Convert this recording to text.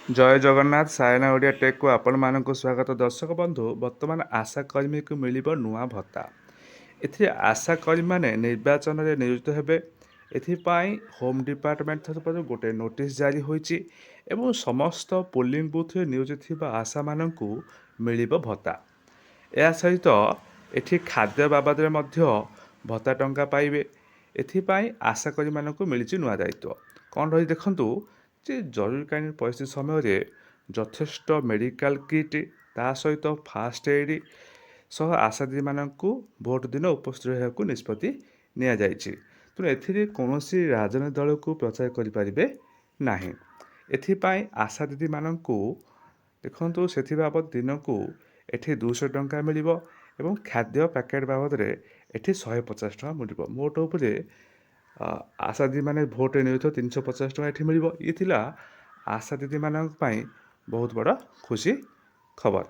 ଜୟ ଜଗନ୍ନାଥ ସାୟନା ଓଡ଼ିଆ ଟେକ୍କୁ ଆପଣମାନଙ୍କୁ ସ୍ୱାଗତ। ଦର୍ଶକ ବନ୍ଧୁ, ବର୍ତ୍ତମାନ ଆଶା କର୍ମୀକୁ ମିଳିବ ନୂଆ ଭତ୍ତା। ଏଥିରେ ଆଶା କର୍ମୀମାନେ ନିର୍ବାଚନରେ ନିୟୋଜିତ ହେବେ। ଏଥିପାଇଁ ହୋମ୍ ଡିପାର୍ଟମେଣ୍ଟ ତରଫରୁ ଗୋଟେ ନୋଟିସ୍ ଜାରି ହୋଇଛି ଏବଂ ସମସ୍ତ ପୋଲିଂ ବୁଥରେ ନିୟୋଜିତ ଥିବା ଆଶାମାନଙ୍କୁ ମିଳିବ ଭତ୍ତା। ଏହା ସହିତ ଏଠି ଖାଦ୍ୟ ବାବଦରେ ମଧ୍ୟ ଭତ୍ତା ଟଙ୍କା ପାଇବେ। ଏଥିପାଇଁ ଆଶା କର୍ମୀମାନଙ୍କୁ ମିଳିଛି ନୂଆ ଦାୟିତ୍ୱ। କ'ଣ ରହି ଦେଖନ୍ତୁ ଯେ ଜରୁରୀକାଳୀନ ପରିସ୍ଥିତି ସମୟରେ ଯଥେଷ୍ଟ ମେଡ଼ିକାଲ କିଟ୍ ତା ସହିତ ଫାଷ୍ଟ ଏଡ୍ ସହ ଆଶା ଦିଦିମାନଙ୍କୁ ଭୋଟ ଦିନ ଉପସ୍ଥିତ ରହିବାକୁ ନିଷ୍ପତ୍ତି ନିଆଯାଇଛି। ତେଣୁ ଏଥିରେ କୌଣସି ରାଜନୈତିକ ଦଳକୁ ପ୍ରଚାର କରିପାରିବେ ନାହିଁ। ଏଥିପାଇଁ ଆଶା ଦିଦିମାନଙ୍କୁ ଦେଖନ୍ତୁ ସେଥିବାବଦ ଦିନକୁ ଏଠି 200 ଟଙ୍କା ମିଳିବ ଏବଂ ଖାଦ୍ୟ ପ୍ୟାକେଟ୍ ବାବଦରେ ଏଠି 150 ଟଙ୍କା ମିଳିବ। ମୋଟ ଉପରେ ଆଶା ଦିଦିମାନେ ଭୋଟରେ ନିୟୋଜିତ 350 ଟଙ୍କା ଏଠି ମିଳିବ। ଇଏ ଥିଲା ଆଶା ଦିଦିମାନଙ୍କ ପାଇଁ ବହୁତ ବଡ଼ ଖୁସି ଖବର।